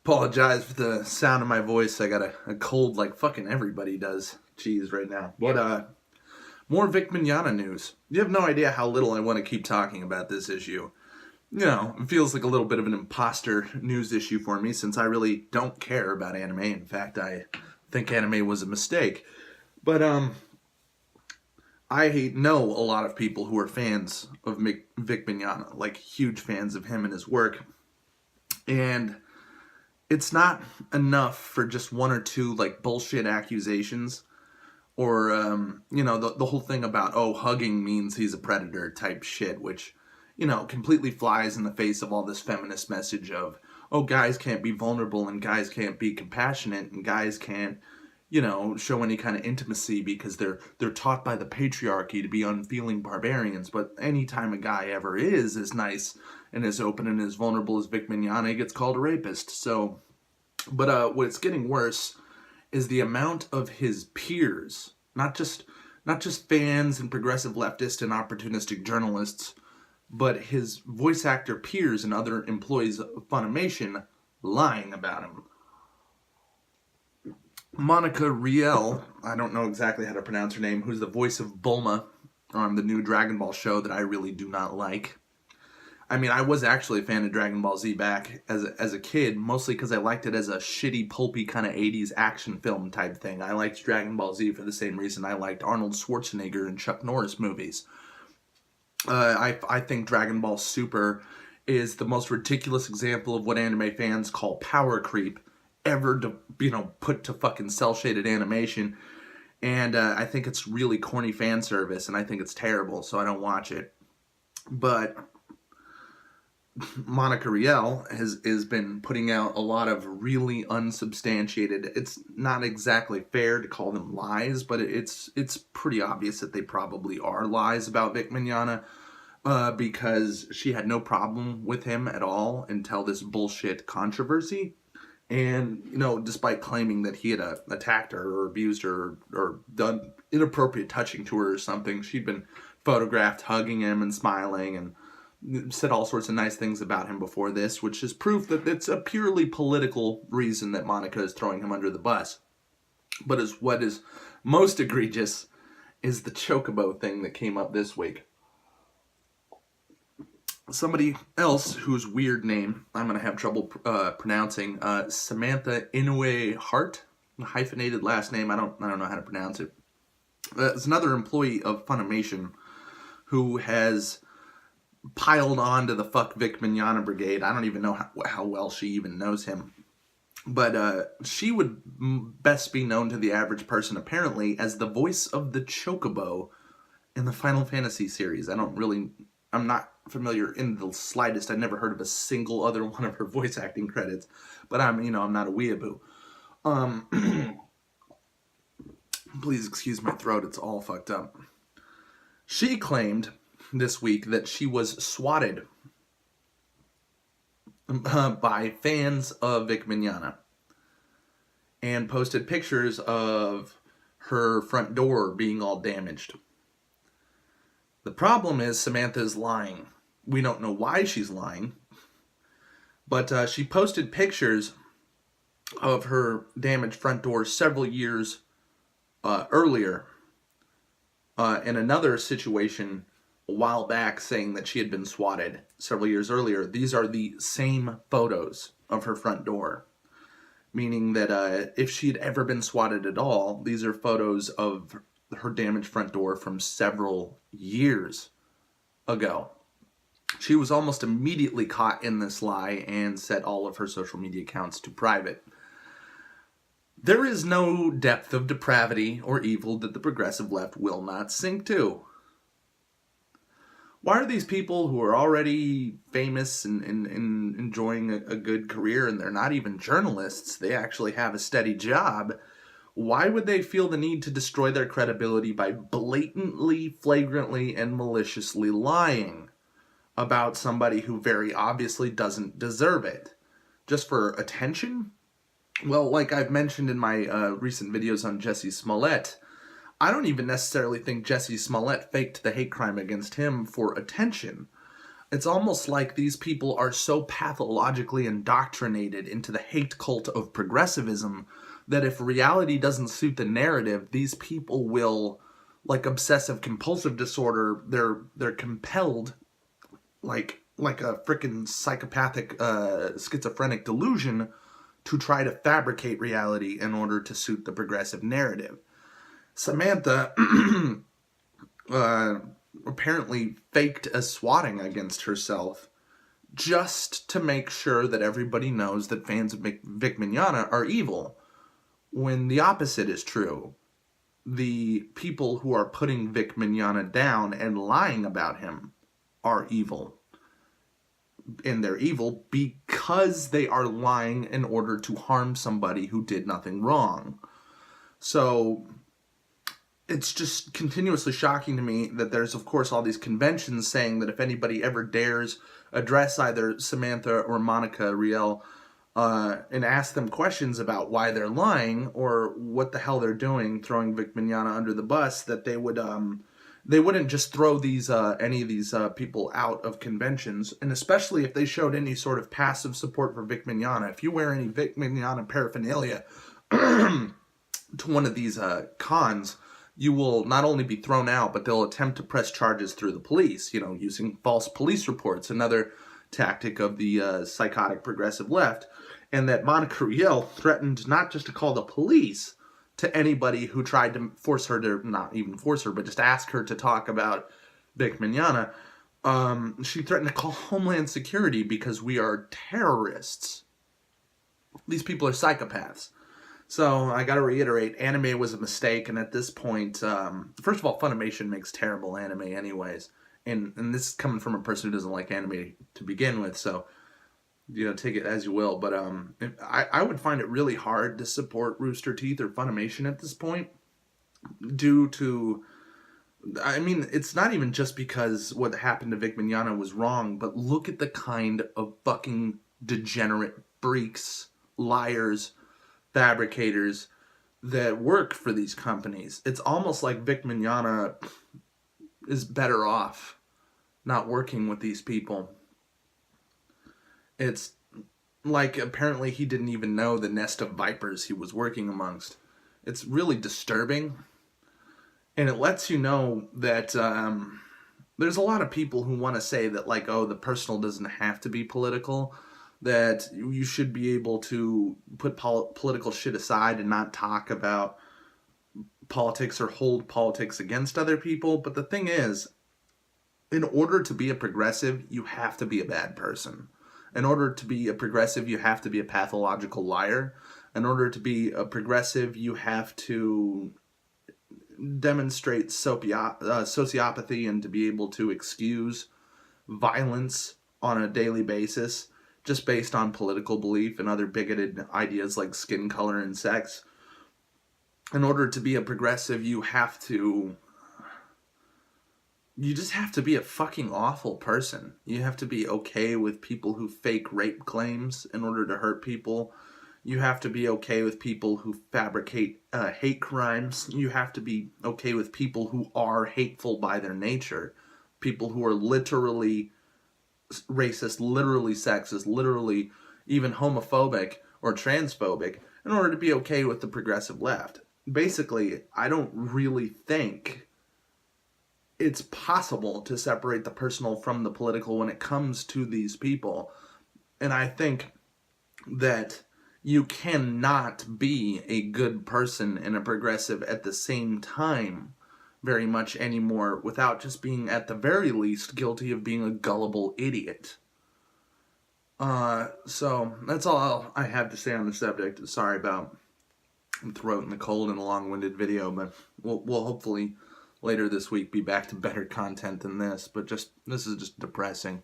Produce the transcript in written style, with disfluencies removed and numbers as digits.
Apologize for the sound of my voice. I got a cold like fucking everybody does. Jeez, right now. But more Vic Mignogna news. You have no idea how little I want to keep talking about this issue. You know, it feels like a little bit of an imposter news issue for me since I really don't care about anime. In fact, I think anime was a mistake. But I know a lot of people who are fans of Vic Mignogna, like huge fans of him and his work. And it's not enough for just one or two like bullshit accusations or you know, the whole thing about, oh, hugging means he's a predator type shit, which, you know, completely flies in the face of all this feminist message of, oh, guys can't be vulnerable and guys can't be compassionate and guys can't, you know, show any kind of intimacy because they're taught by the patriarchy to be unfeeling barbarians. But anytime a guy ever is as nice and as open and as vulnerable as Vic Mignogna, he gets called a rapist. So, but what's getting worse is the amount of his peers, not just fans and progressive leftists and opportunistic journalists, but his voice actor peers and other employees of Funimation lying about him. Monica Riel, I don't know exactly how to pronounce her name, who's the voice of Bulma on the new Dragon Ball show that I really do not like. I mean, I was actually a fan of Dragon Ball Z back as a kid, mostly because I liked it as a shitty, pulpy kind of 80s action film type thing. I liked Dragon Ball Z for the same reason I liked Arnold Schwarzenegger and Chuck Norris movies. I think Dragon Ball Super is the most ridiculous example of what anime fans call power creep ever to, you know, put to fucking cel-shaded animation. And I think it's really corny fan service, and I think it's terrible, so I don't watch it. But Monica Riel has been putting out a lot of really unsubstantiated, it's not exactly fair to call them lies, but it's pretty obvious that they probably are lies about Vic Mignogna, because she had no problem with him at all until this bullshit controversy. And, you know, despite claiming that he had attacked her or abused her or done inappropriate touching to her or something, she'd been photographed hugging him and smiling and said all sorts of nice things about him before this, which is proof that it's a purely political reason that Monica is throwing him under the bus. But what is most egregious is the chocobo thing that came up this week. Somebody else whose weird name I'm going to have trouble pronouncing, Samantha Inoue-Harte, hyphenated last name, I don't know how to pronounce it. It's another employee of Funimation who has piled on to the fuck Vic Mignogna brigade. I don't even know how well she even knows him. But she would best be known to the average person, apparently, as the voice of the chocobo in the Final Fantasy series. I'm not familiar in the slightest. I never heard of a single other one of her voice acting credits. But I'm not a weeaboo. Please excuse my throat, it's all fucked up. She claimed this week that she was swatted by fans of Vic Mignogna and posted pictures of her front door being all damaged. The problem is Samantha is lying. We don't know why she's lying, but she posted pictures of her damaged front door several years earlier in another situation a while back, saying that she had been swatted several years earlier. These are the same photos of her front door, meaning that if she had ever been swatted at all, these are photos of her damaged front door from several years ago. She was almost immediately caught in this lie and set all of her social media accounts to private. There is no depth of depravity or evil that the progressive left will not sink to. Why are these people who are already famous and enjoying a good career, and they're not even journalists, they actually have a steady job, why would they feel the need to destroy their credibility by blatantly, flagrantly, and maliciously lying about somebody who very obviously doesn't deserve it? Just for attention? Well, like I've mentioned in my recent videos on Jussie Smollett, I don't even necessarily think Jussie Smollett faked the hate crime against him for attention. It's almost like these people are so pathologically indoctrinated into the hate cult of progressivism that if reality doesn't suit the narrative, these people will, like obsessive compulsive disorder, they're compelled, like a freaking psychopathic schizophrenic delusion, to try to fabricate reality in order to suit the progressive narrative. Samantha apparently faked a swatting against herself just to make sure that everybody knows that fans of Vic Mignogna are evil, when the opposite is true. The people who are putting Vic Mignogna down and lying about him are evil. And they're evil because they are lying in order to harm somebody who did nothing wrong. So it's just continuously shocking to me that there's, of course, all these conventions saying that if anybody ever dares address either Samantha or Monica Riel and ask them questions about why they're lying or what the hell they're doing, throwing Vic Mignogna under the bus, that they wouldn't just throw these any of these people out of conventions, and especially if they showed any sort of passive support for Vic Mignogna. If you wear any Vic Mignogna paraphernalia to one of these cons, you will not only be thrown out, but they'll attempt to press charges through the police, using false police reports, another tactic of the psychotic progressive left. And that Monica Riel threatened not just to call the police to anybody who tried to force her to, not even force her, but just ask her to talk about Vic Mignogna. She threatened to call Homeland Security because we are terrorists. These people are psychopaths. So I gotta reiterate, anime was a mistake, and at this point, first of all, Funimation makes terrible anime anyways, and this is coming from a person who doesn't like anime to begin with, so, take it as you will, but I would find it really hard to support Rooster Teeth or Funimation at this point, due to, it's not even just because what happened to Vic Mignogna was wrong, but look at the kind of fucking degenerate freaks, liars, fabricators that work for these companies. It's almost like Vic Mignogna is better off not working with these people. It's like apparently he didn't even know the nest of vipers he was working amongst. It's really disturbing. And it lets you know that there's a lot of people who want to say that, like, oh, the personal doesn't have to be political, that you should be able to put political shit aside and not talk about politics or hold politics against other people. But the thing is, in order to be a progressive, you have to be a bad person. In order to be a progressive, you have to be a pathological liar. In order to be a progressive, you have to demonstrate sociopathy and to be able to excuse violence on a daily basis just based on political belief and other bigoted ideas like skin color and sex. In order to be a progressive, you just have to be a fucking awful person. You have to be okay with people who fake rape claims in order to hurt people. You have to be okay with people who fabricate hate crimes. You have to be okay with people who are hateful by their nature. People who are literally racist, literally sexist, literally even homophobic or transphobic, in order to be okay with the progressive left. Basically, I don't really think it's possible to separate the personal from the political when it comes to these people. And I think that you cannot be a good person and a progressive at the same time very much anymore without just being, at the very least, guilty of being a gullible idiot. So that's all I have to say on the subject. Sorry about the throat and the cold and a long-winded video, but we'll hopefully later this week be back to better content than this. But this is just depressing.